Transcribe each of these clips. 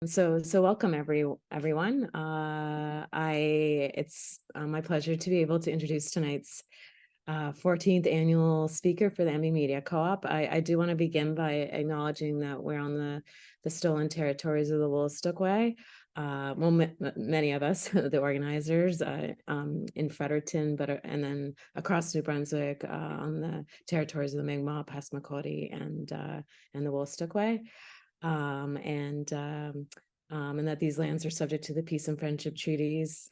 So welcome everyone. It's my pleasure to be able to introduce tonight's 14th annual speaker for the MB Media Co-op. I do want to begin by acknowledging that we're on the stolen territories of the Wolastoqey. Many of us, the organizers, in Fredericton, and then across New Brunswick, on the territories of the Mi'kmaq, Passamaquoddy, and the Wolastoqey. And that these lands are subject to the peace and friendship treaties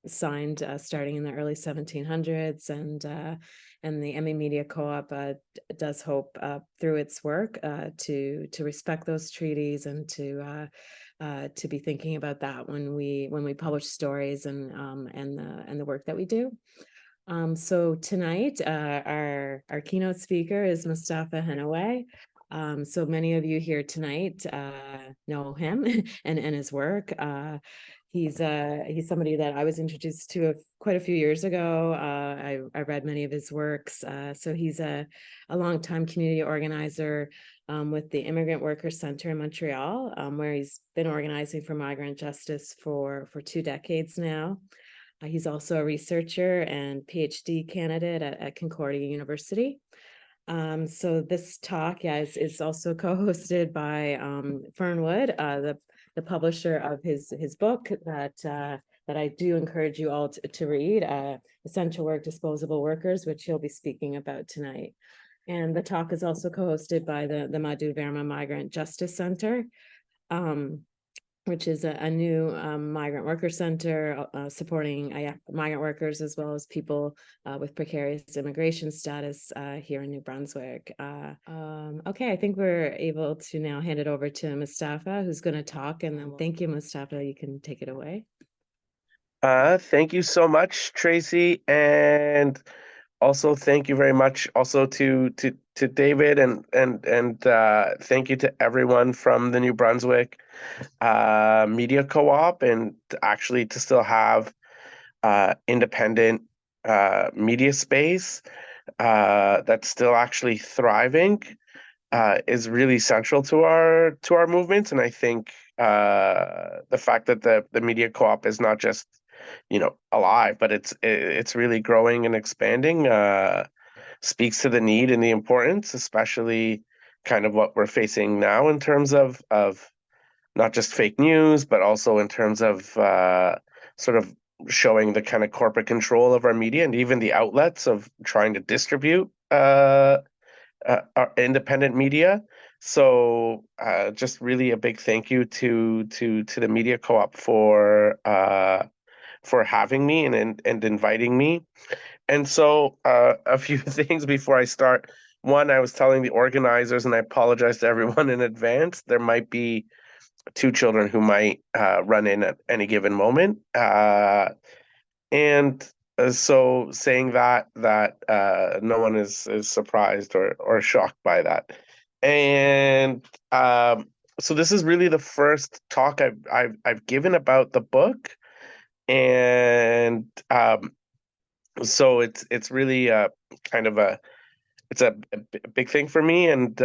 signed starting in the early 1700s, and the MA Media Co-op does hope through its work to respect those treaties and to be thinking about that when we publish stories and the work that we do. So tonight, our keynote speaker is Mostafa Henaway. So many of you here tonight know him and his work. He's somebody that I was introduced to quite a few years ago. I read many of his works. So he's a longtime community organizer with the Immigrant Workers Centre in Montreal, where he's been organizing for migrant justice for 2 decades now. He's also a researcher and PhD candidate at Concordia University. So this talk, is also co-hosted by Fernwood, the publisher of his book that I do encourage you all to read, Essential Work, Disposable Workers, which he'll be speaking about tonight. And the talk is also co-hosted by the Madhu Verma Migrant Justice Centre, which is a new migrant worker center supporting migrant workers as well as people with precarious immigration status here in New Brunswick. Okay, I think we're able to now hand it over to Mostafa, who's going to talk, and then thank you, Mostafa. You can take it away. Thank you so much, Tracy, and also thank you very much also to David and thank you to everyone from the New Brunswick Media Co-op, and actually to still have independent media space that's still actually thriving is really central to our movements. And I think the fact that the Media Co-op is not just alive, but it's really growing and expanding, speaks to the need and the importance, especially kind of what we're facing now in terms of not just fake news, but also in terms of sort of showing the kind of corporate control of our media and even the outlets of trying to distribute our independent media. So just really a big thank you to the Media Co-op for having me and inviting me. And so a few things before I start. One, I was telling the organizers, and I apologize to everyone in advance, there might be 2 children who might run in at any given moment. So saying that no one is surprised or shocked by that. And so this is really the first talk I've given about the book. And so it's really kind of a big thing for me. And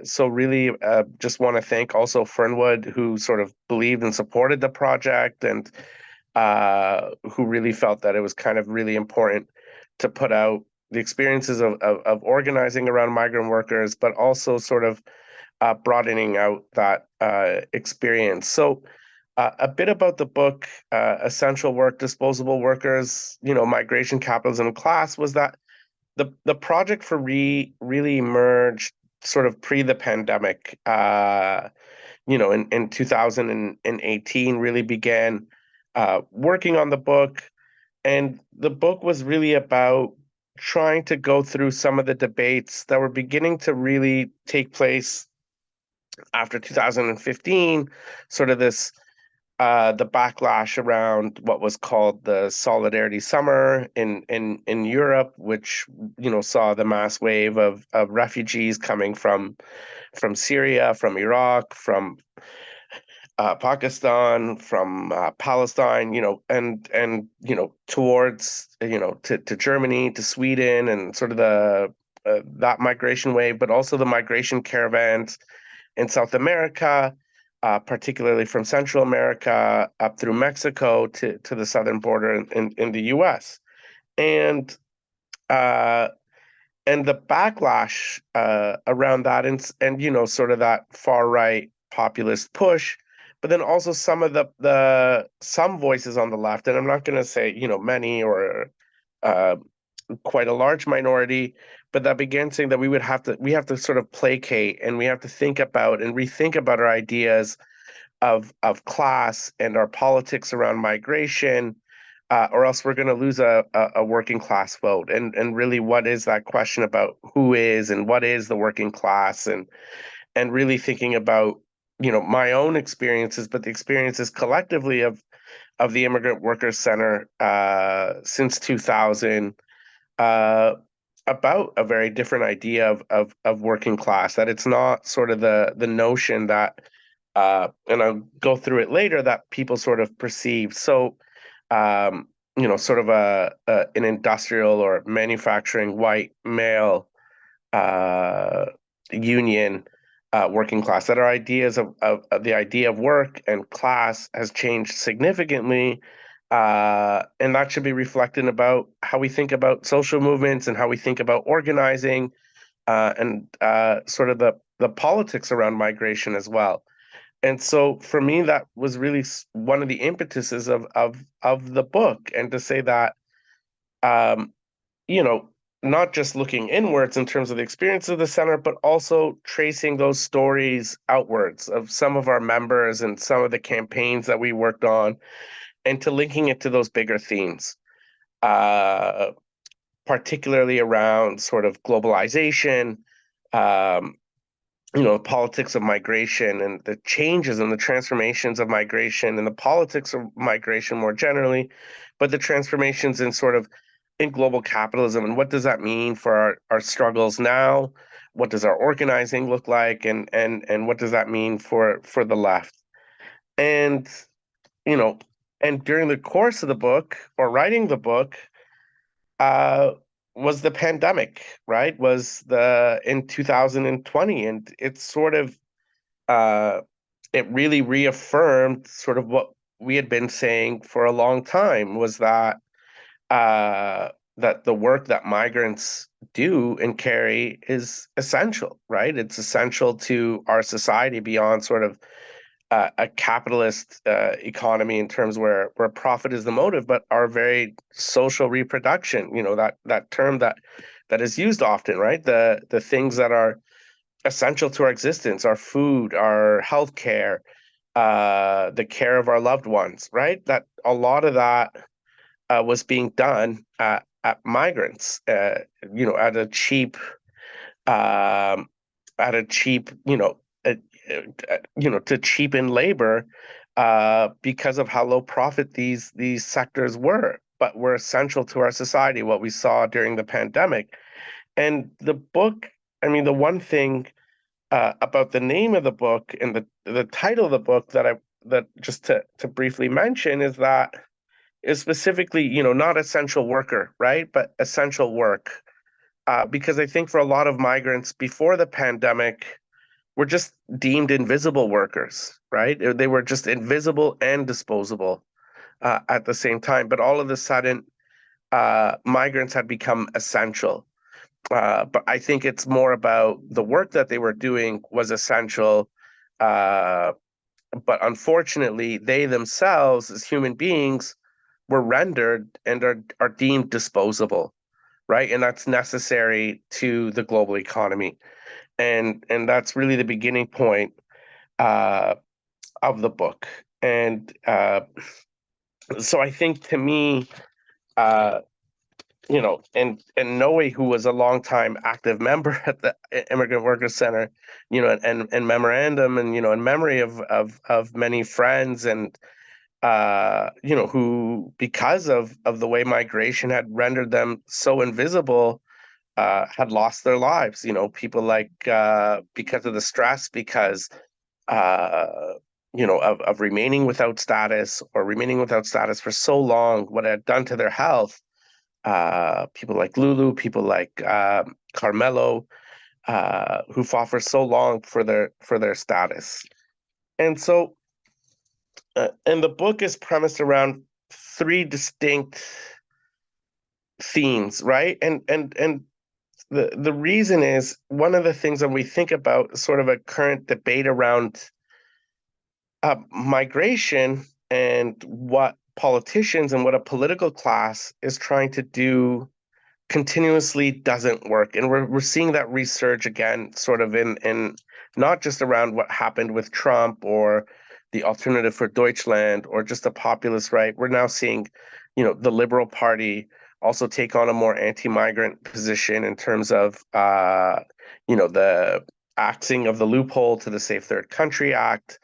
so really just want to thank also Fernwood, who sort of believed and supported the project, and who really felt that it was kind of really important to put out the experiences of organizing around migrant workers, but also sort of broadening out that experience. So a bit about the book, Essential Work, Disposable Workers, Migration, Capitalism, and Class, was that the project for really emerged sort of pre the pandemic. In 2018, really began working on the book, and the book was really about trying to go through some of the debates that were beginning to really take place after 2015, sort of this the backlash around what was called the Solidarity Summer in Europe, which saw the mass wave of refugees coming from Syria, from Iraq, from Pakistan, from Palestine, and towards to Germany, to Sweden, and sort of the that migration wave, but also the migration caravans in South America. particularly from Central America up through Mexico to the southern border in the U.S. And uh, and the backlash around that, and sort of that far right populist push, but then also some of some voices on the left, and I'm not going to say many or uh, quite a large minority, but that began saying that we have to sort of placate, and we have to think about and rethink about our ideas of class and our politics around migration, or else we're going to lose a working class vote. And really, what is that question about who is and what is the working class, and really thinking about my own experiences, but the experiences collectively of the Immigrant Workers Centre since 2000. About a very different idea of working class, that it's not sort of the notion that and I'll go through it later, that people sort of perceive. So sort of an industrial or manufacturing white male uh union working class, that our ideas of the idea of work and class has changed significantly, and that should be reflected about how we think about social movements and how we think about organizing, and sort of the politics around migration as well. And so for me, that was really one of the impetuses of the book, and to say that um, you know, not just looking inwards in terms of the experience of the center, but also tracing those stories outwards of some of our members and some of the campaigns that we worked on, and to linking it to those bigger themes, uh, particularly around sort of globalization, um, politics of migration and the changes and the transformations of migration and the politics of migration more generally, but the transformations in sort of in global capitalism, and what does that mean for our struggles now? What does our organizing look like? And what does that mean for the left? And, you know, and during the course of the book or writing the book, uh, was the pandemic, right? Was the in 2020, and it's sort of uh, it really reaffirmed sort of what we had been saying for a long time, was uh, that the work that migrants do and carry is essential, right? It's essential to our society beyond sort of a capitalist economy in terms where profit is the motive, but our very social reproduction. That term that is used often, right? The things that are essential to our existence, our food, our healthcare, the care of our loved ones, right? That a lot of that was being done at migrants, at a cheap, um, uh, to cheapen labor, because of how low profit these sectors were, but were essential to our society. What we saw during the pandemic, and the book. I mean, the one thing about the name of the book and the title of the book that just to briefly mention is specifically, not essential worker, right? But essential work. Because I think for a lot of migrants before the pandemic were just deemed invisible workers, right? They were just invisible and disposable at the same time. But all of a sudden, migrants had become essential. But I think it's more about the work that they were doing was essential. Uh, but unfortunately, they themselves, as human beings, were rendered and are deemed disposable, right? And that's necessary to the global economy. And that's really the beginning point uh, of the book. And so I think, to me, uh, and Noe, who was a longtime active member at the Immigrant Workers Centre, and memorandum, and in memory of many friends, and who, because of the way migration had rendered them so invisible, had lost their lives. People like, because of the stress, because of remaining without status, or remaining without status for so long, what it had done to their health. People like Lulu, people like Carmelo, who fought for so long for their status. And so, and the book is premised around three distinct themes, right? And the reason is, one of the things when we think about sort of a current debate around migration and what politicians and what a political class is trying to do continuously doesn't work. And we're seeing that resurge again, sort of in not just around what happened with Trump or the Alternative for Deutschland or just the populist right. We're now seeing, the Liberal Party also take on a more anti-migrant position in terms of, the axing of the loophole to the Safe Third Country Act,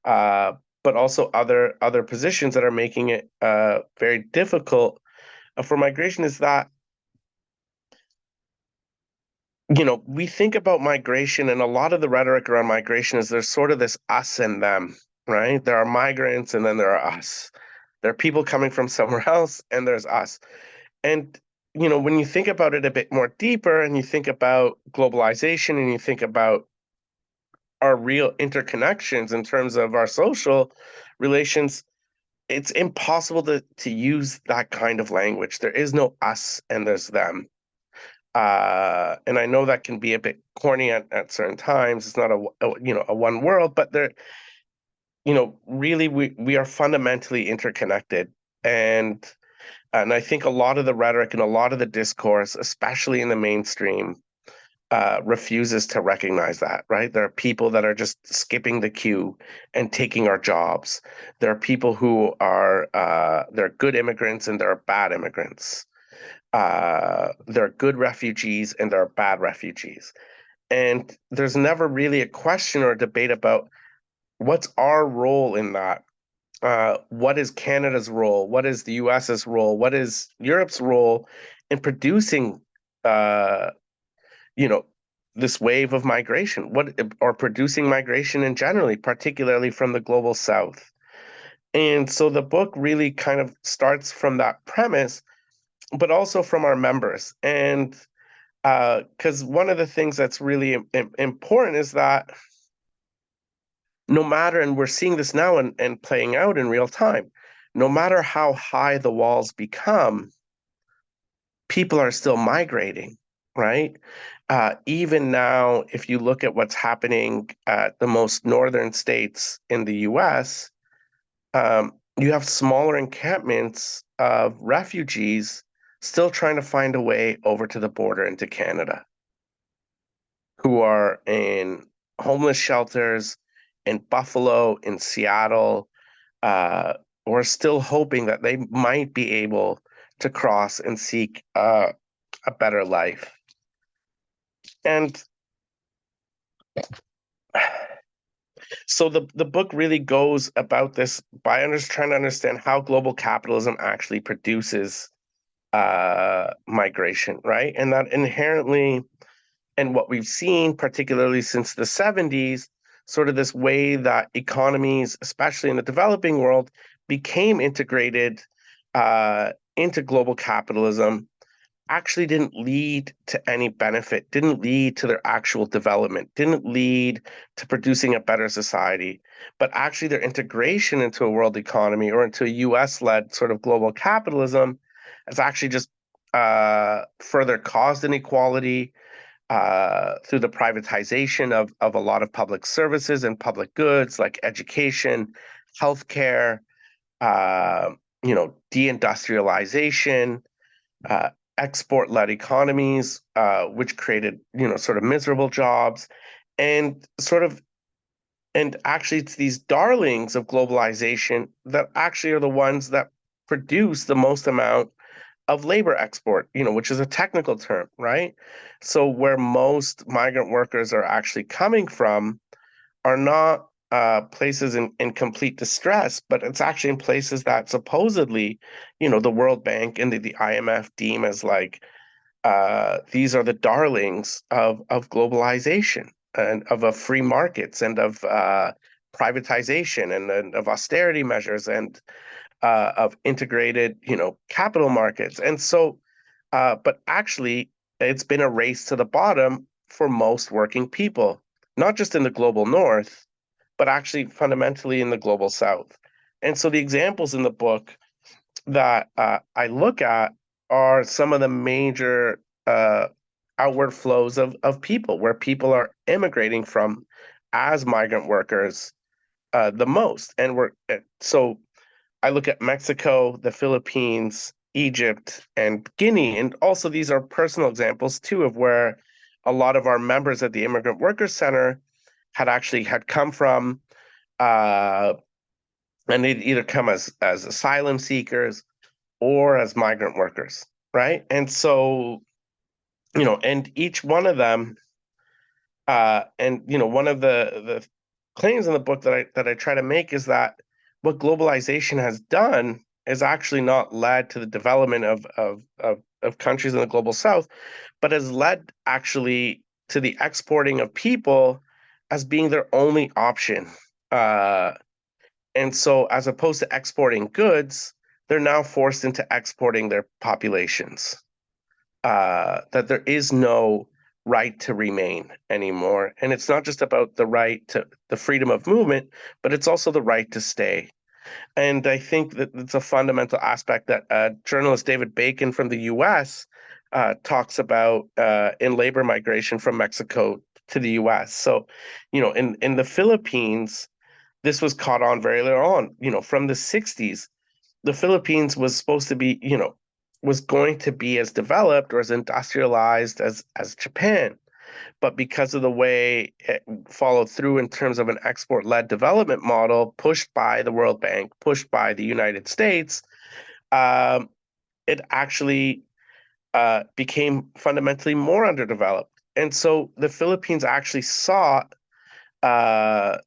but also other positions that are making it very difficult for migration. Is that we think about migration, and a lot of the rhetoric around migration is there's sort of this us and them, right? There are migrants and then there are us. There are people coming from somewhere else and there's us. And, when you think about it a bit more deeper and you think about globalization and you think about our real interconnections in terms of our social relations, it's impossible to use that kind of language. There is no us and there's them. And I know that can be a bit corny at certain times. It's not a one world, but there, really we are fundamentally interconnected. And I think a lot of the rhetoric and a lot of the discourse, especially in the mainstream, refuses to recognize that, right? There are people that are just skipping the queue and taking our jobs. There are people who are they're good immigrants and there are bad immigrants. There are good refugees and there are bad refugees. And there's never really a question or a debate about what's our role in that. What is Canada's role? What is the US's role? What is Europe's role in producing, you know, this wave of migration? Or producing migration in generally, particularly from the global South? And so the book really kind of starts from that premise, but also from our members. And because one of the things that's really important is that no matter, and we're seeing this now and playing out in real time, no matter how high the walls become, people are still migrating, right? Even now, if you look at what's happening at the most northern states in the US, you have smaller encampments of refugees still trying to find a way over to the border into Canada, who are in homeless shelters in Buffalo, in Seattle, or still hoping that they might be able to cross and seek a better life. And so the book really goes about this by trying to understand how global capitalism actually produces migration, right? And that inherently, and what we've seen, particularly since the 70s, sort of this way that economies, especially in the developing world, became integrated into global capitalism, actually didn't lead to any benefit, didn't lead to their actual development, didn't lead to producing a better society, but actually their integration into a world economy or into a US-led sort of global capitalism has actually just further caused inequality through the privatization of a lot of public services and public goods like education, healthcare, deindustrialization, export-led economies, which created, sort of miserable jobs, and actually it's these darlings of globalization that actually are the ones that produce the most amount of labor export, which is a technical term, right? So where most migrant workers are actually coming from are not places in complete distress, but it's actually in places that supposedly, the World Bank and the IMF deem as like these are the darlings of globalization and of free markets and of privatization and of austerity measures and of integrated, capital markets. And so, but actually, it's been a race to the bottom for most working people, not just in the global north, but actually fundamentally in the global South. And so the examples in the book that I look at are some of the major outward flows of people, where people are immigrating from as migrant workers the most. And so I look at Mexico, the Philippines, Egypt, and Guinea. And also these are personal examples too of where a lot of our members at the Immigrant Workers Centre had come from, and they'd either come as asylum seekers or as migrant workers, right? And so, and each one of them, one of the claims in the book that I try to make is that what globalization has done is actually not led to the development of countries in the global South, but has led actually to the exporting of people as being their only option. And so, as opposed to exporting goods, they're now forced into exporting their populations. That there is no right to remain anymore. And it's not just about the right to the freedom of movement, but it's also the right to stay. And I think that it's a fundamental aspect that journalist David Bacon from the US talks about in labor migration from Mexico to the US. So, in the Philippines, this was caught on very early on, from the 60s. The Philippines was supposed to be, was going to be as developed or as industrialized as Japan. But because of the way it followed through in terms of an export-led development model pushed by the World Bank, pushed by the United States, it actually became fundamentally more underdeveloped. And so the Philippines actually sought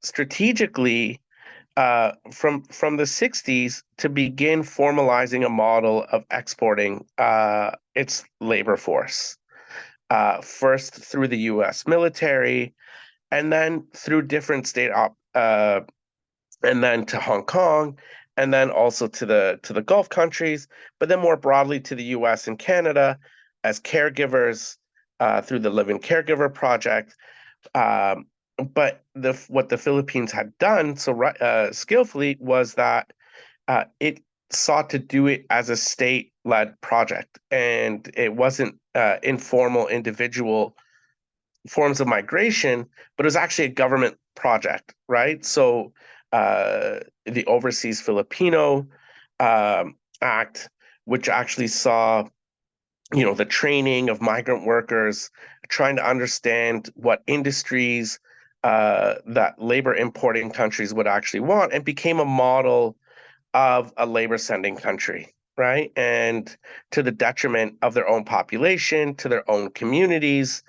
strategically from the 60s to begin formalizing a model of exporting its labor force, first through the U.S. military, and then through different and then to Hong Kong, and then also to the Gulf countries, but then more broadly to the U.S. and Canada as caregivers through the Live-in Caregiver Project. But what the Philippines had done so skillfully was that it sought to do it as a state-led project, and it wasn't informal individual forms of migration, but it was actually a government project, right? So the Overseas Filipino Act, which actually saw the training of migrant workers, trying to understand what industries that labor importing countries would actually want, and became a model of a labor sending country, right? And to the detriment of their own population, to their own communities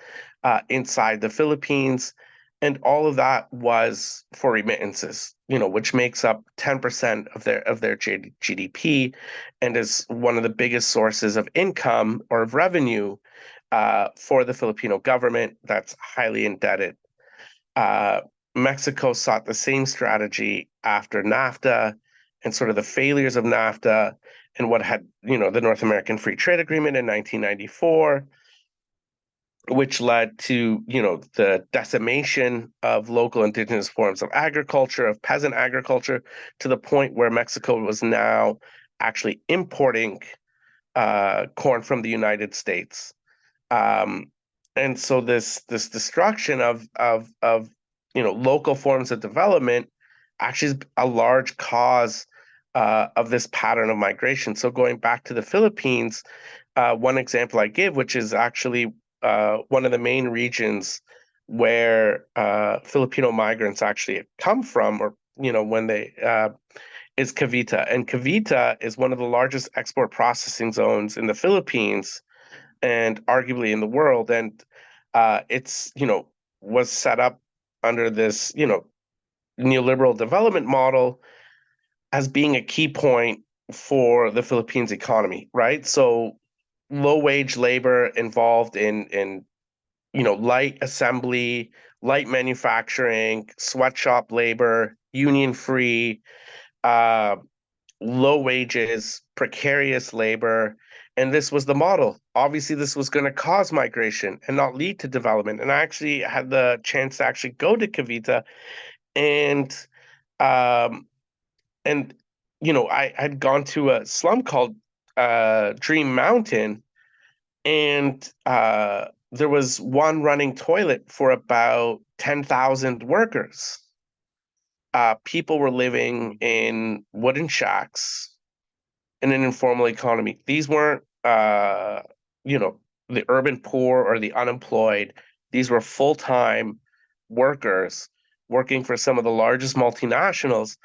inside the Philippines. And all of that was for remittances, which makes up 10% of their GDP and is one of the biggest sources of income or of revenue for the Filipino government that's highly indebted. Mexico sought the same strategy after NAFTA and sort of the failures of NAFTA and what had, the North American Free Trade Agreement in 1994, which led to, the decimation of local indigenous forms of agriculture, of peasant agriculture, to the point where Mexico was now actually importing corn from the United States. And so this destruction of local forms of development actually is a large cause of this pattern of migration. So going back to the Philippines, one example I give, which is actually one of the main regions where Filipino migrants actually come from, or when they is Cavite, and Cavite is one of the largest export processing zones in the Philippines and arguably in the world, and it's was set up under this neoliberal development model as being a key point for the Philippines economy, right? So low wage labor involved in light assembly, light manufacturing, sweatshop labor, union free, low wages, precarious labor. And this was the model. Obviously, this was going to cause migration and not lead to development. And I actually had the chance to actually go to Cavite And um, and I had gone to a slum called Dream Mountain, and there was one running toilet for about 10,000 workers. People were living in wooden shacks in an informal economy. These weren't, the urban poor or the unemployed. These were full-time workers working for some of the largest multinationals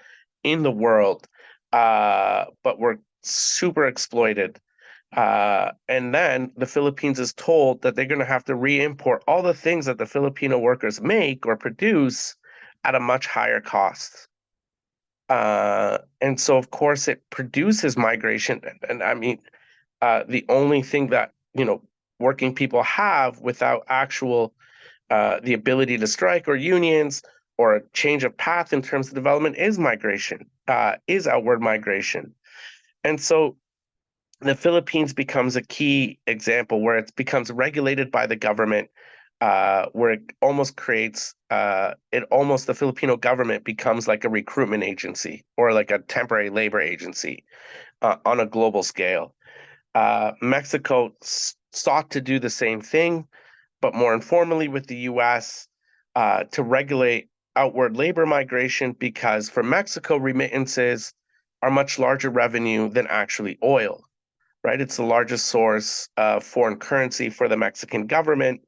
in the world, but were super exploited. And then the Philippines is told that they're going to have to re-import all the things that the Filipino workers make or produce at a much higher cost. And so, of course, it produces migration. And I mean, the only thing that, working people have without actual the ability to strike or unions or a change of path in terms of development is migration, is outward migration. And so the Philippines becomes a key example where it becomes regulated by the government, where it almost creates, the Filipino government becomes like a recruitment agency or like a temporary labor agency on a global scale. Mexico sought to do the same thing, but more informally with the US, to regulate outward labor migration, because for Mexico, remittances are much larger revenue than actually oil, right? It's the largest source of foreign currency for the Mexican government.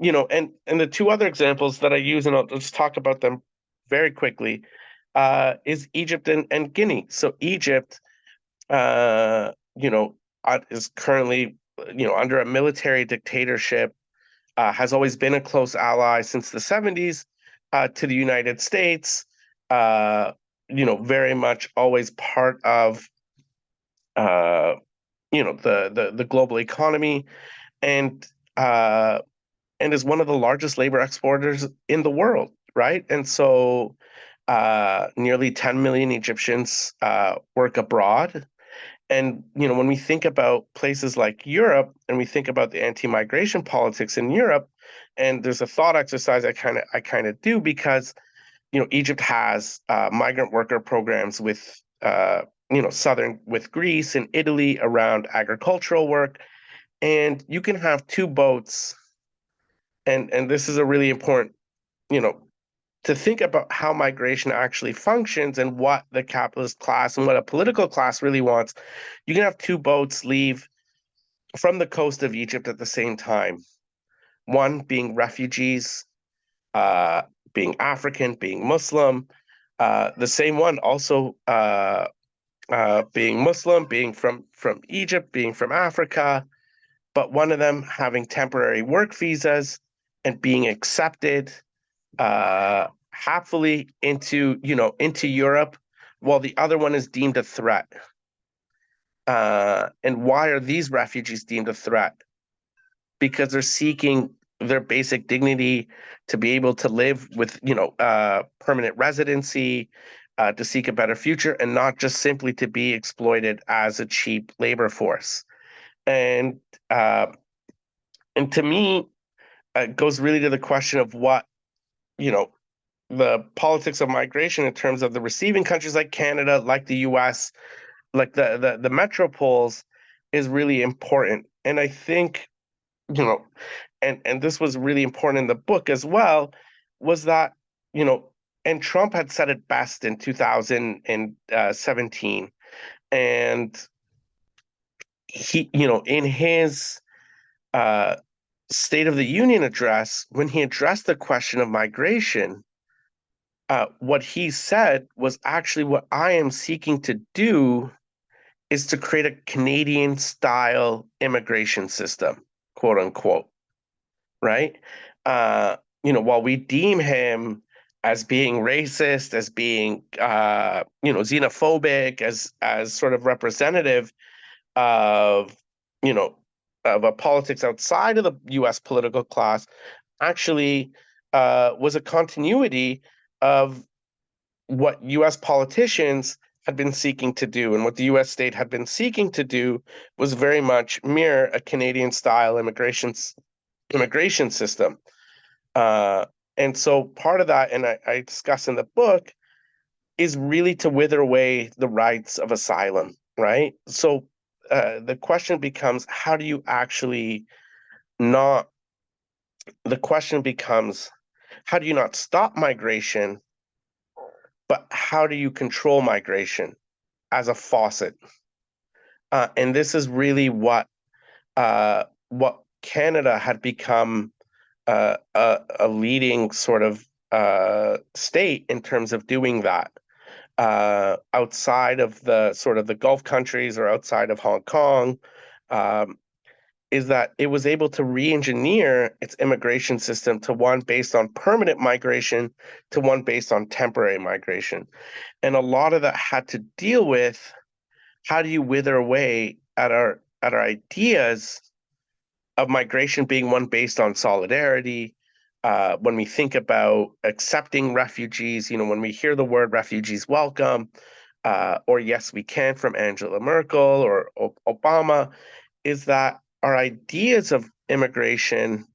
And the two other examples that I use, and I'll just talk about them very quickly, is Egypt and Guinea. So Egypt, is currently, under a military dictatorship, has always been a close ally since the 70s to the United States, very much always part of, the global economy, and uh, and is one of the largest labor exporters in the world, right? And so nearly 10 million Egyptians work abroad. And when we think about places like Europe and we think about the anti-migration politics in Europe, and there's a thought exercise I kind of do, because Egypt has migrant worker programs with southern with Greece and Italy around agricultural work, and you can have two boats, and this is a really important, you know to think about how migration actually functions and what the capitalist class and what a political class really wants. You can have two boats leave from the coast of Egypt at the same time, one being refugees, uh, being African, being Muslim, the same one also being Muslim, being from Egypt, being from Africa, but one of them having temporary work visas and being accepted happily into Europe, while the other one is deemed a threat. And why are these refugees deemed a threat? Because they're seeking their basic dignity, to be able to live with permanent residency, to seek a better future, and not just simply to be exploited as a cheap labor force. And to me, it goes really to the question of what the politics of migration in terms of the receiving countries like Canada, like the US, like the metropoles, is really important. And I think, and this was really important in the book as well, was that, and Trump had said it best in 2017. And he, in his State of the Union address, when he addressed the question of migration, what he said was, actually, what I am seeking to do is to create a Canadian style immigration system, quote unquote, right? While we deem him as being racist, as being, xenophobic, as sort of representative of, of a politics outside of the U.S. political class, actually was a continuity of what U.S. politicians had been seeking to do, and what the U.S. state had been seeking to do was very much mirror a Canadian-style immigration system. And so part of that, and I discuss in the book, is really to wither away the rights of asylum, right? So the question becomes, how do you actually not, the question becomes, how do you not stop migration, but how do you control migration as a faucet? And this is really what Canada had become a leading sort of state in terms of doing that. Outside of the sort of the Gulf countries or outside of Hong Kong, um, is that it was able to re-engineer its immigration system to one based on permanent migration to one based on temporary migration. And a lot of that had to deal with how do you wither away at our ideas of migration being one based on solidarity. When we think about accepting refugees, when we hear the word refugees welcome, or yes, we can from Angela Merkel or Obama, is that our ideas of immigration,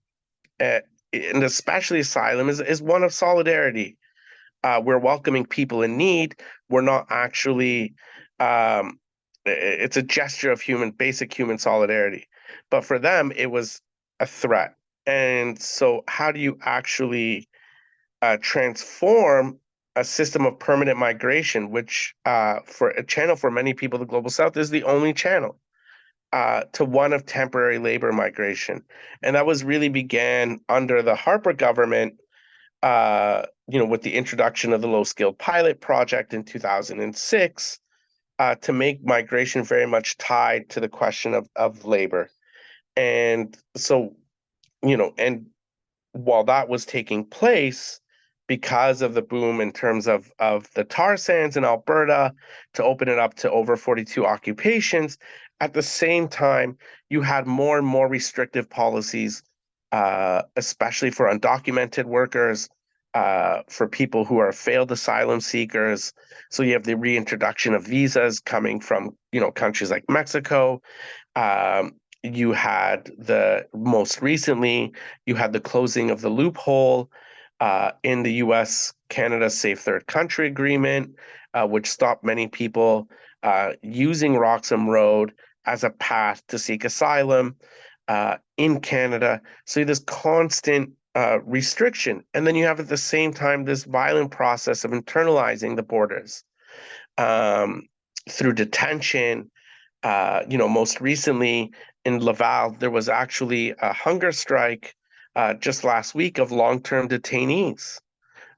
uh, and especially asylum, is one of solidarity. We're welcoming people in need. We're not actually, it's a gesture of basic human solidarity. But for them, it was a threat. And so, how do you actually transform a system of permanent migration, which for a channel for many people, the global south is the only channel, to one of temporary labor migration? And that was really began under the Harper government, with the introduction of the low skilled pilot project in 2006, to make migration very much tied to the question of labor. And so, and while that was taking place, because of the boom in terms of the tar sands in Alberta to open it up to over 42 occupations, at the same time, you had more and more restrictive policies, especially for undocumented workers, for people who are failed asylum seekers. So you have the reintroduction of visas coming from, countries like Mexico. You had most recently, you had the closing of the loophole in the US-Canada Safe Third Country Agreement, which stopped many people using Roxham Road as a path to seek asylum in Canada. So you have this constant restriction. And then you have at the same time this violent process of internalizing the borders through detention. Most recently in Laval, there was actually a hunger strike just last week of long-term detainees,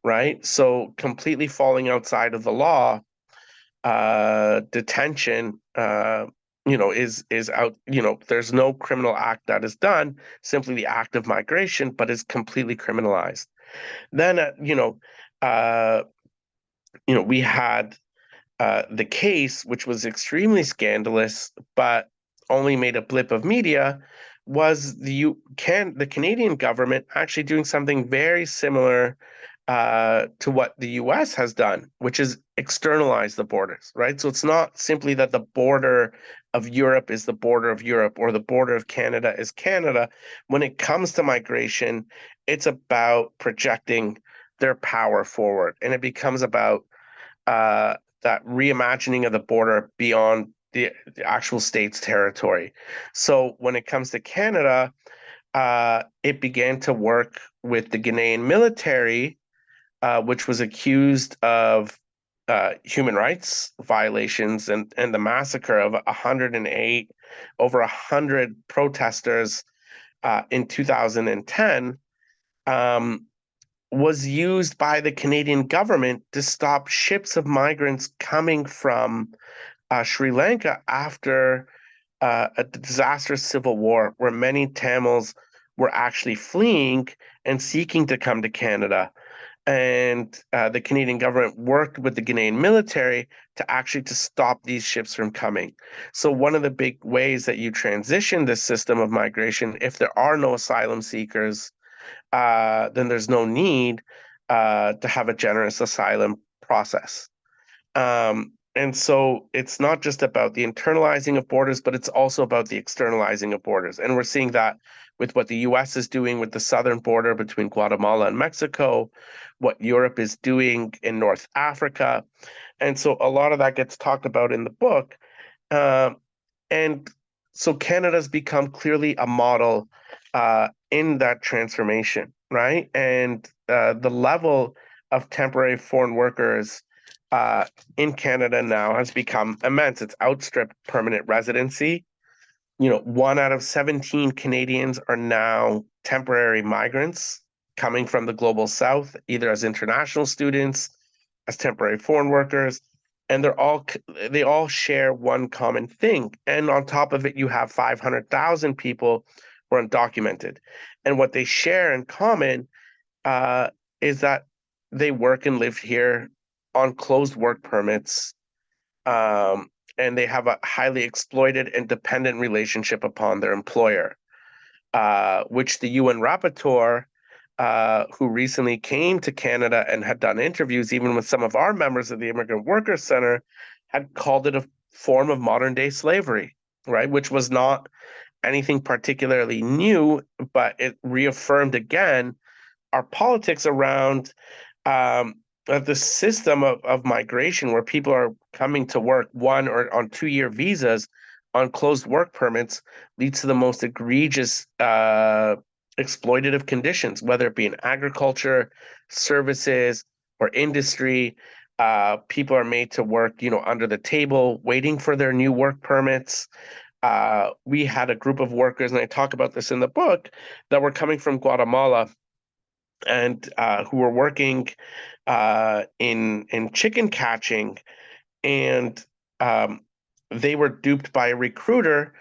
right? So completely falling outside of the law, detention, is out. There's no criminal act that is done, simply the act of migration, but is completely criminalized. Then, uh, we had the case, which was extremely scandalous, but only made a blip of media, was the Canadian government actually doing something very similar to what the US has done, which is externalize the borders, right? So it's not simply that the border of Europe is the border of Europe or the border of Canada is Canada. When it comes to migration, it's about projecting their power forward, and it becomes about that reimagining of the border beyond the actual state's territory. So when it comes to Canada, it began to work with the Ghanaian military, which was accused of human rights violations and the massacre of 108, over 100 protesters in 2010. Was used by the Canadian government to stop ships of migrants coming from Sri Lanka after a disastrous civil war where many Tamils were actually fleeing and seeking to come to Canada. And the Canadian government worked with the Ghanaian military to stop these ships from coming. So one of the big ways that you transition this system of migration, if there are no asylum seekers, then there's no need to have a generous asylum process. And so it's not just about the internalizing of borders, but it's also about the externalizing of borders. And we're seeing that with what the US is doing with the southern border between Guatemala and Mexico, what Europe is doing in North Africa. And so a lot of that gets talked about in the book. And so Canada's become clearly a model in that transformation, right? And the level of temporary foreign workers in Canada now has become immense. It's outstripped permanent residency. 1 out of 17 Canadians are now temporary migrants coming from the global south, either as international students, as temporary foreign workers, and they all share one common thing. And on top of it, you have 500,000 people who are undocumented. And what they share in common is that they work and live here on closed work permits, and they have a highly exploited and dependent relationship upon their employer, which the UN rapporteur, who recently came to Canada and had done interviews even with some of our members of the Immigrant Workers Centre, had called it a form of modern-day slavery, right? Which was not anything particularly new, but it reaffirmed again our politics around the system of migration, where people are coming to work 1 or on 2-year visas on closed work permits, leads to the most egregious exploitative conditions, whether it be in agriculture, services, or industry. People are made to work, under the table, waiting for their new work permits. We had a group of workers, and I talk about this in the book, that were coming from Guatemala and who were working in chicken catching, and they were duped by a recruiter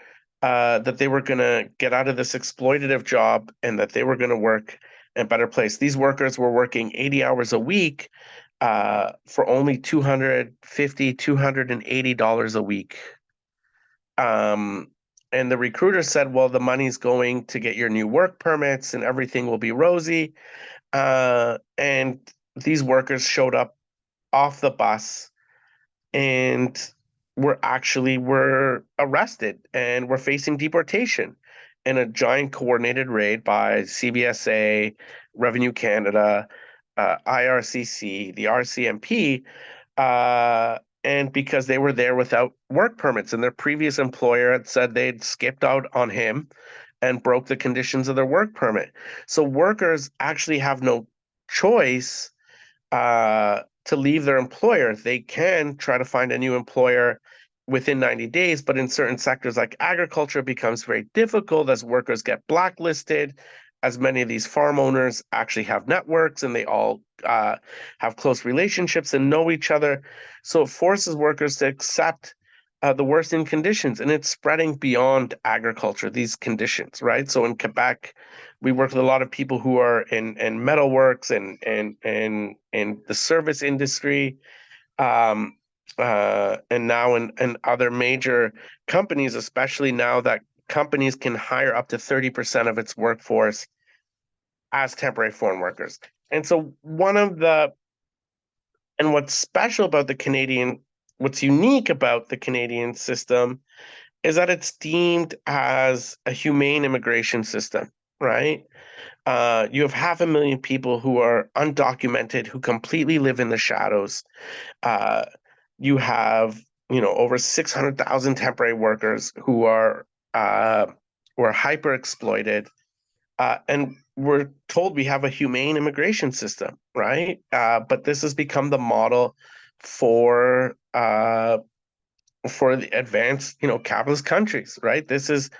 that they were going to get out of this exploitative job and that they were going to work in a better place. These workers were working 80 hours a week for only $250, $280 a week. And the recruiter said, well, the money's going to get your new work permits and everything will be rosy. And these workers showed up off the bus and were arrested and were facing deportation in a giant coordinated raid by CBSA, Revenue Canada, IRCC, the RCMP, and because they were there without work permits, and their previous employer had said they'd skipped out on him and broke the conditions of their work permit. So workers actually have no choice to leave their employer. They can try to find a new employer within 90 days, but in certain sectors like agriculture, it becomes very difficult as workers get blacklisted, as many of these farm owners actually have networks and they all have close relationships and know each other. So it forces workers to accept the worsening conditions, and it's spreading beyond agriculture, these conditions, right? So in Quebec, we work with a lot of people who are in metalworks and the service industry, and now in other major companies, especially now that companies can hire up to 30% of its workforce as temporary foreign workers. And so what's special about what's unique about the Canadian system is that it's deemed as a humane immigration system, right? You have 500,000 people who are undocumented, who completely live in the shadows. You have, over 600,000 temporary workers who are hyper exploited, and we're told we have a humane immigration system, right? But this has become the model for the advanced, capitalist countries, right? This is,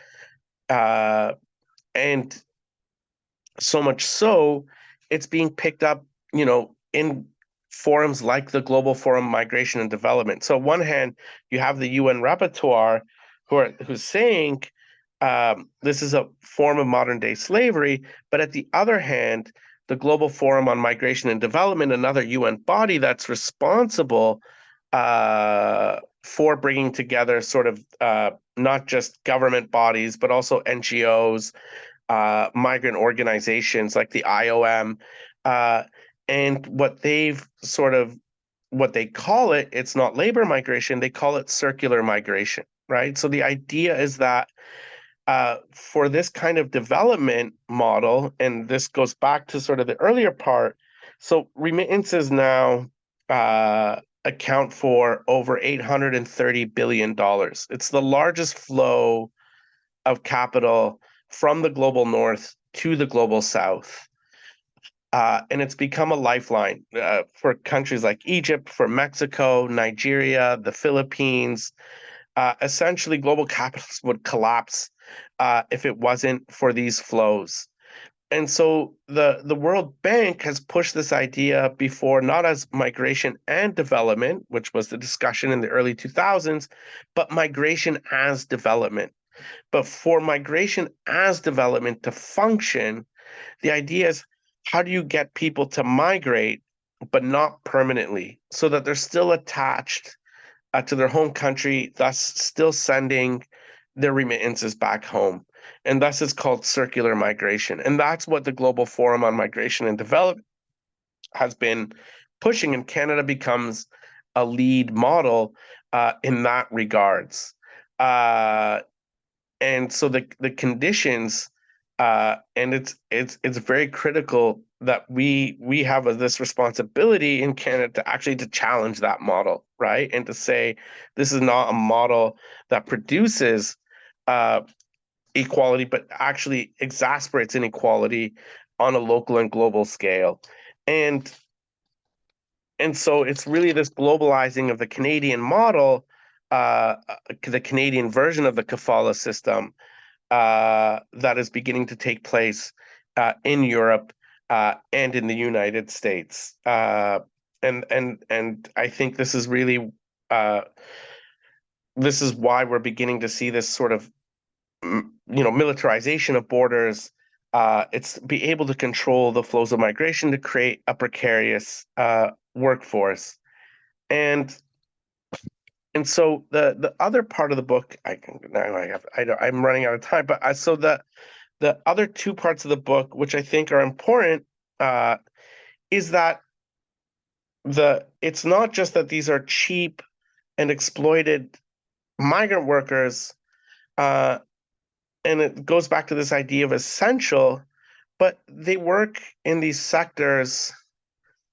and so much so, it's being picked up, in forums like the Global Forum on Migration and Development. So on one hand, you have the UN rapporteur who's saying this is a form of modern day slavery, but at the other hand, the Global Forum on Migration and Development, another UN body that's responsible for bringing together sort of not just government bodies, but also NGOs, migrant organizations like the IOM, and what they call it's not labor migration, they call it circular migration, right? So the idea is that for this kind of development model, and this goes back to sort of the earlier part. So remittances now account for over $830 billion. It's the largest flow of capital from the global north to the global south. And it's become a lifeline for countries like Egypt, for Mexico, Nigeria, the Philippines. Essentially, global capitalism would collapse if it wasn't for these flows. And so the World Bank has pushed this idea before, not as migration and development, which was the discussion in the early 2000s, but migration as development. But for migration as development to function, the idea is, how do you get people to migrate, but not permanently, so that they're still attached to their home country, thus still sending their remittances back home? And thus it's called circular migration. And that's what the Global Forum on Migration and Development has been pushing, and Canada becomes a lead model in that regards. And so the conditions, and it's very critical that we have this responsibility in Canada to actually to challenge that model, right? And to say this is not a model that produces equality, but actually exasperates inequality on a local and global scale. And so it's really this globalizing of the Canadian model, the Canadian version of the kafala system, that is beginning to take place in Europe and in the United States. And I think this is really this is why we're beginning to see this sort of militarization of borders. It's be able to control the flows of migration to create a precarious workforce. And so the other part of the book, I'm running out of time, but so the other two parts of the book, which I think are important, is that it's not just that these are cheap and exploited migrant workers, and it goes back to this idea of essential, but they work in these sectors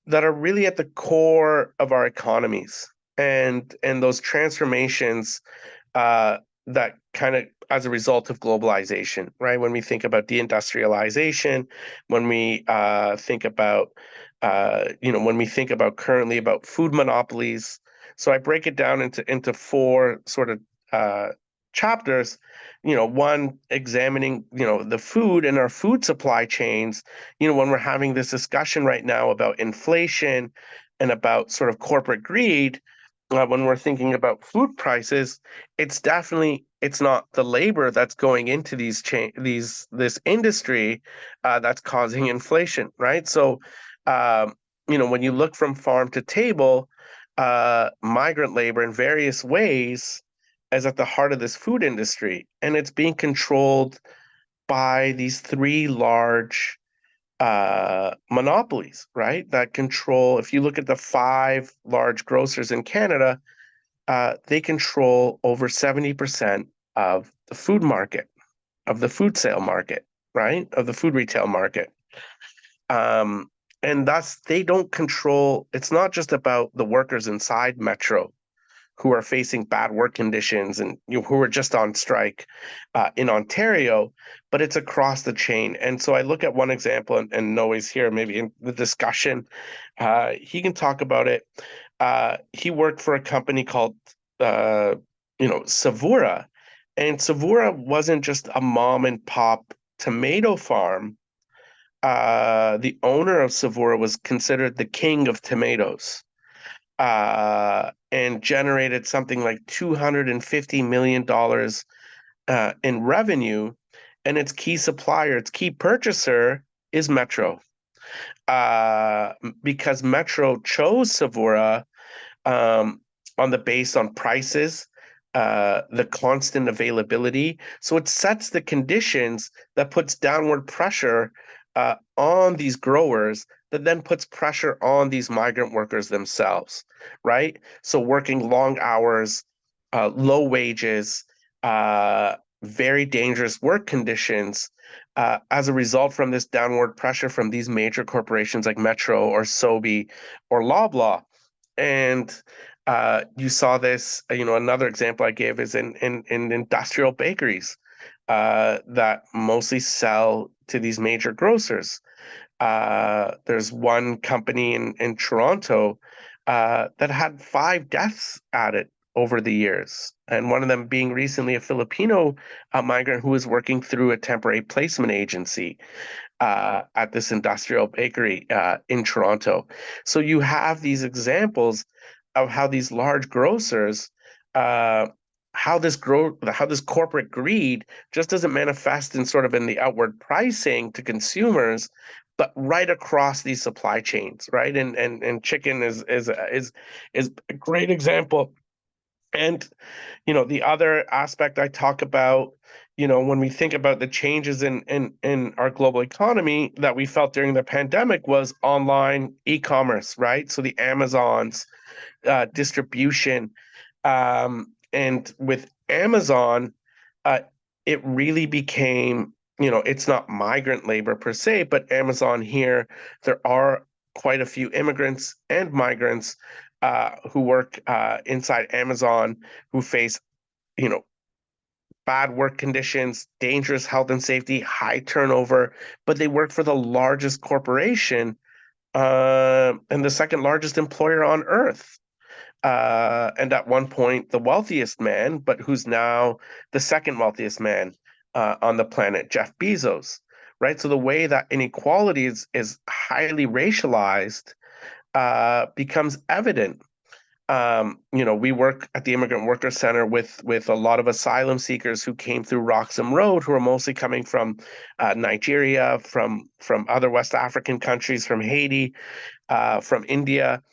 that are really at the core of our economies, and those transformations that kind of as a result of globalization, right? When we think about deindustrialization, when we think about when we think about currently about food monopolies. So I break it down into four sort of chapters. One examining the food and our food supply chains. When we're having this discussion right now about inflation and about sort of corporate greed, when we're thinking about food prices, it's not the labor that's going into this industry that's causing inflation, right? So, when you look from farm to table, migrant labor in various ways is at the heart of this food industry, and it's being controlled by these three large monopolies, right? That control, if you look at the five large grocers in Canada, they control over 70% of the food market, of the food sale market, right? Of the food retail market. And thus they don't control, it's not just about the workers inside Metro who are facing bad work conditions and who are just on strike in Ontario, but it's across the chain. And so I look at one example, and Noe's here, maybe in the discussion, he can talk about it. He worked for a company called, Savura, and Savura wasn't just a mom and pop tomato farm. The owner of Savura was considered the king of tomatoes, and generated something like $250 million in revenue. And its key supplier, its key purchaser is Metro, because Metro chose Savura on the base on prices, the constant availability. So it sets the conditions that puts downward pressure on these growers, that then puts pressure on these migrant workers themselves, right? So working long hours, low wages, very dangerous work conditions as a result from this downward pressure from these major corporations like Metro or Sobe or Loblaw. And you saw this, another example I gave is in industrial bakeries that mostly sell to these major grocers. There's one company in Toronto that had 5 deaths at it over the years, and one of them being recently a Filipino migrant who was working through a temporary placement agency at this industrial bakery in Toronto. So you have these examples of how these large grocers, how this corporate greed just doesn't manifest in sort of in the outward pricing to consumers, but right across these supply chains, right? And chicken is a great example. And the other aspect I talk about, when we think about the changes in our global economy that we felt during the pandemic was online e-commerce, right? So the Amazons, distribution, and with Amazon, it really became, it's not migrant labor per se, but Amazon here, there are quite a few immigrants and migrants who work inside Amazon who face, bad work conditions, dangerous health and safety, high turnover, but they work for the largest corporation and the second largest employer on earth. And at one point, the wealthiest man, but who's now the second wealthiest man on the planet, Jeff Bezos, right? So the way that inequality is highly racialized becomes evident. We work at the Immigrant Workers Centre with a lot of asylum seekers who came through Roxham Road, who are mostly coming from Nigeria, from other West African countries, from Haiti, from India,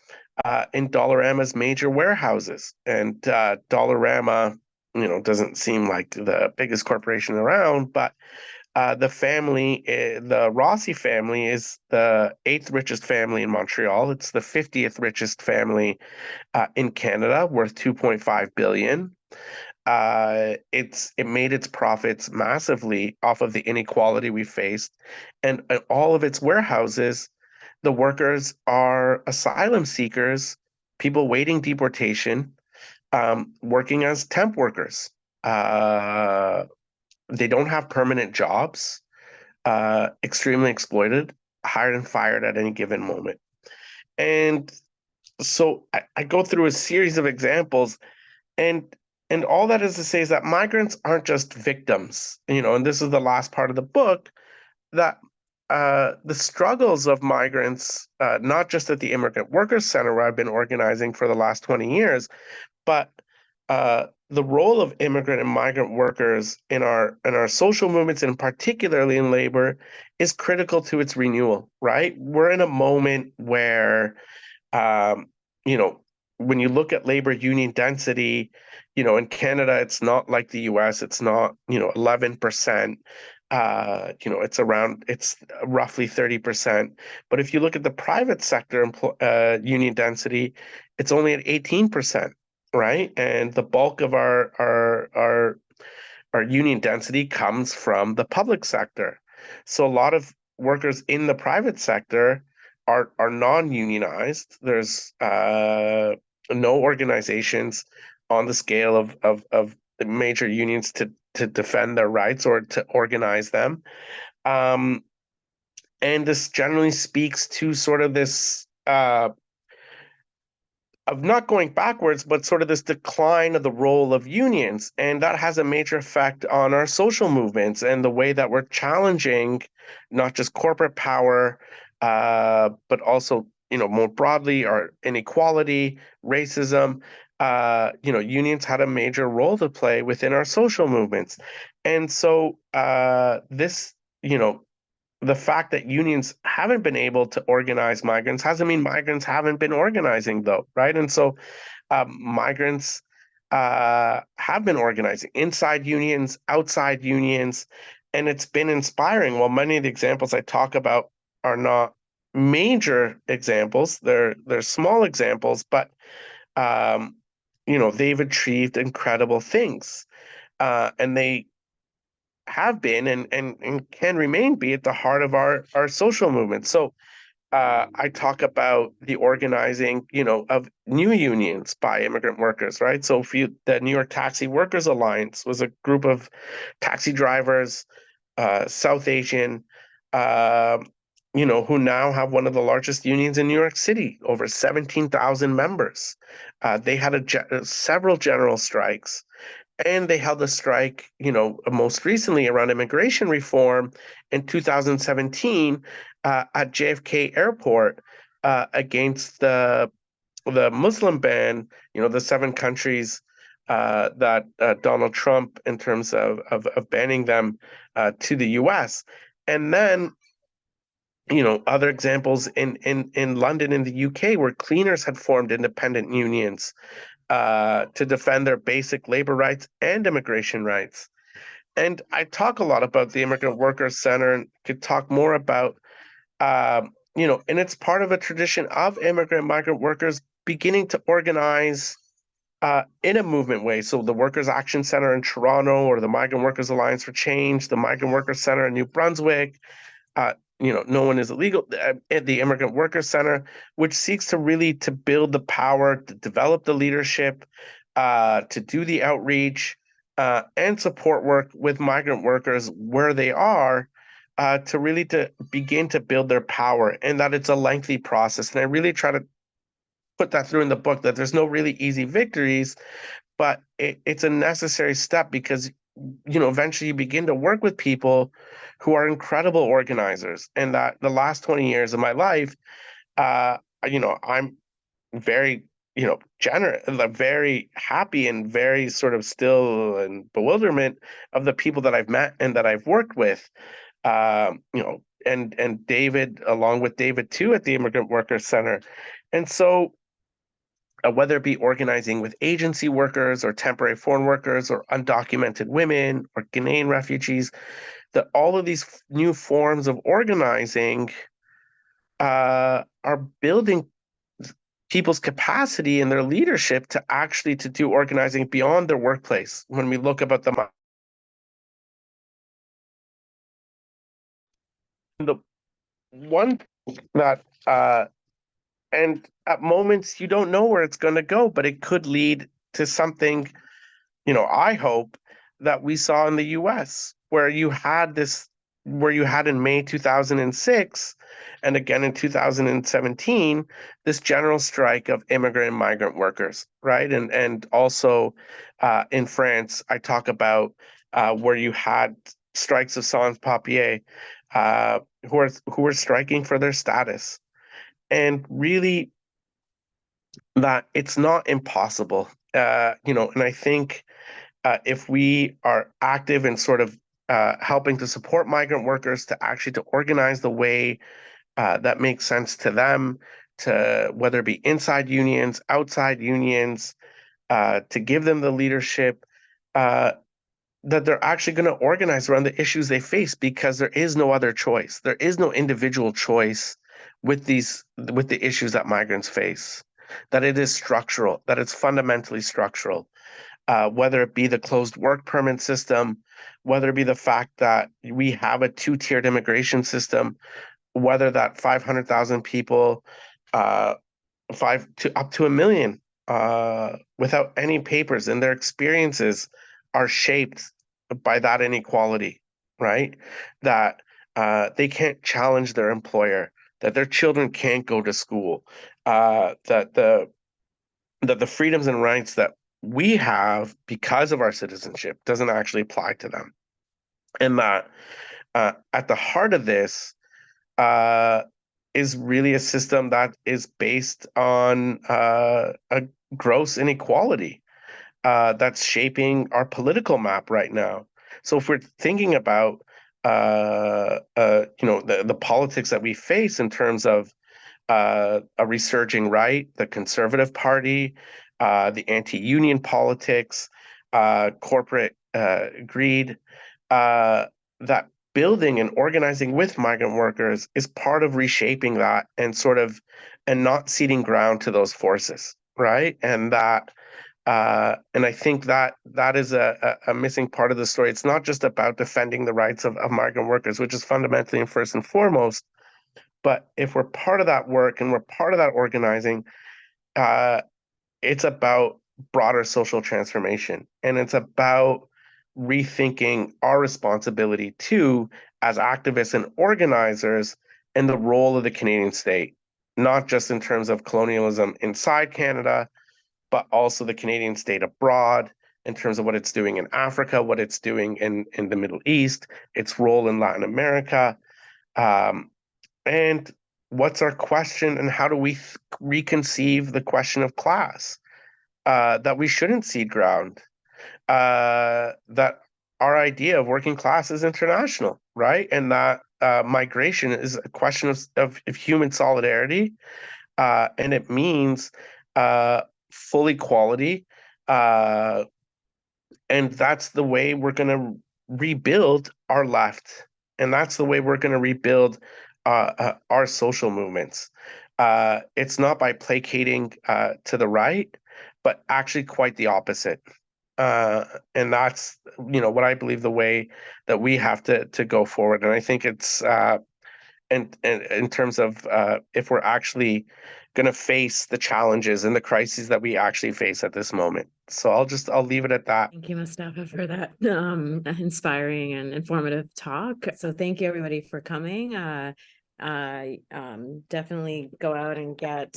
in Dollarama's major warehouses. And Dollarama, doesn't seem like the biggest corporation around, but the Rossi family is the 8th richest family in Montreal. It's the 50th richest family in Canada, worth 2.5 billion. It made its profits massively off of the inequality we faced, and all of its warehouses, the workers are asylum seekers, people waiting deportation, working as temp workers. They don't have permanent jobs, extremely exploited, hired and fired at any given moment. And so I go through a series of examples, and all that is to say is that migrants aren't just victims, and this is the last part of the book, that the struggles of migrants, not just at the Immigrant Workers Centre, where I've been organizing for the last 20 years, but the role of immigrant and migrant workers in our social movements, and particularly in labor, is critical to its renewal, right? We're in a moment where, um, you know, when you look at labor union density, in Canada, it's not like the US, it's not, 11%. It's roughly 30%. But if you look at the private sector union density, it's only at 18%, right? And the bulk of our union density comes from the public sector. So a lot of workers in the private sector are non-unionized. There's no organizations on the scale of the major unions to defend their rights or to organize them. And this generally speaks to sort of this of not going backwards, but sort of this decline of the role of unions. And that has a major effect on our social movements and the way that we're challenging not just corporate power, but also, more broadly, our inequality, racism. Unions had a major role to play within our social movements. And so the fact that unions haven't been able to organize migrants hasn't mean migrants haven't been organizing, though, right? And so migrants have been organizing inside unions, outside unions, and it's been inspiring. While many of the examples I talk about are not major examples, they're small examples, but they've achieved incredible things, and they have been and can remain be at the heart of our social movement. So I talk about the organizing, of new unions by immigrant workers, right? So the New York Taxi Workers Alliance was a group of taxi drivers, South Asian, uh, who now have one of the largest unions in New York City, over 17,000 members. They had several general strikes, and they held a strike, most recently around immigration reform in 2017 at JFK Airport against the Muslim ban, the 7 countries that Donald Trump, in terms of banning them to the US. And then, other examples in London in the UK, where cleaners had formed independent unions to defend their basic labor rights and immigration rights. And I talk a lot about the Immigrant Workers Centre, and could talk more about, and it's part of a tradition of migrant workers beginning to organize in a movement way. So the Workers Action Centre in Toronto, or the Migrant Workers Alliance for Change, the Migrant Workers Centre in New Brunswick, uh, no one is illegal at the Immigrant Workers Centre, which seeks to really to build the power, to develop the leadership, to do the outreach, and support work with migrant workers where they are, to really to begin to build their power, and that it's a lengthy process. And I really try to put that through in the book, that there's no really easy victories, but it's a necessary step, because eventually you begin to work with people who are incredible organizers. And that the last 20 years of my life, I'm very, generous, very happy, and very sort of still in bewilderment of the people that I've met and that I've worked with. And David, along with David too, at the Immigrant Workers Centre. And so whether it be organizing with agency workers or temporary foreign workers or undocumented women or Ghanaian refugees, that all of these new forms of organizing are building people's capacity and their leadership to actually to do organizing beyond their workplace. When we look about the one that and at moments you don't know where it's going to go, but it could lead to something, I hope, that we saw in the US, where you had in May 2006 and again in 2017, this general strike of immigrant and migrant workers, right? And also in France, I talk about where you had strikes of sans-papiers, who are striking for their status. And really, that it's not impossible, and I think if we are active in sort of helping to support migrant workers to actually to organize the way that makes sense to them, to whether it be inside unions, outside unions, to give them the leadership, uh, that they're actually going to organize around the issues they face, because there is no other choice. There is no individual choice with the issues that migrants face. That it is structural, that it's fundamentally structural. Whether it be the closed work permit system, whether it be the fact that we have a two-tiered immigration system, whether that 500,000 people, up to 1 million, without any papers, and their experiences are shaped by that inequality, right? That they can't challenge their employer, that their children can't go to school, that the freedoms and rights that we have because of our citizenship doesn't actually apply to them. And that at the heart of this uh, is really a system that is based on a gross inequality that's shaping our political map right now. So if we're thinking about the politics that we face in terms of a resurging right, the Conservative Party, the anti-union politics, corporate greed, that building and organizing with migrant workers is part of reshaping that, and not ceding ground to those forces, right? And that And I think that that is a missing part of the story. It's not just about defending the rights of migrant workers, which is fundamentally and first and foremost, but if we're part of that work and we're part of that organizing, uh, it's about broader social transformation, and it's about rethinking our responsibility too as activists and organizers and the role of the Canadian state, not just in terms of colonialism inside Canada, but also the Canadian state abroad in terms of what it's doing in Africa, what it's doing in the Middle East, its role in Latin America, um, and what's our question and how do we reconceive the question of class? That we shouldn't cede ground, that our idea of working class is international, right? And that migration is a question of human solidarity, and it means full equality. Uh, and that's the way we're going to rebuild our left. And that's the way we're going to rebuild our social movements. It's not by placating to the right, but actually quite the opposite. And that's, what I believe the way that we have to go forward. And I think it's and in terms of if we're actually going to face the challenges and the crises that we actually face at this moment. So I'll leave it at that. Thank you, Mostafa, for that inspiring and informative talk. So thank you, everybody, for coming. Definitely go out and get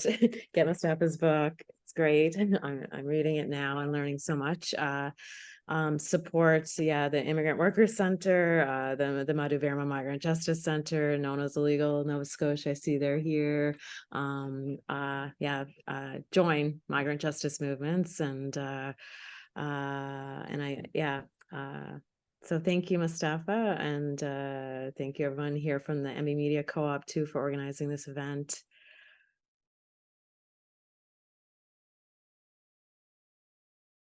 Mostafa's book. It's great. I'm reading it now and learning so much. Supports the Immigrant Workers Centre, the Madhu Verma Migrant Justice Centre, known as Illegal Nova Scotia. I see they're here. Join migrant justice movements so thank you, Mostafa, and thank you everyone here from the ME Media Co-op too for organizing this event.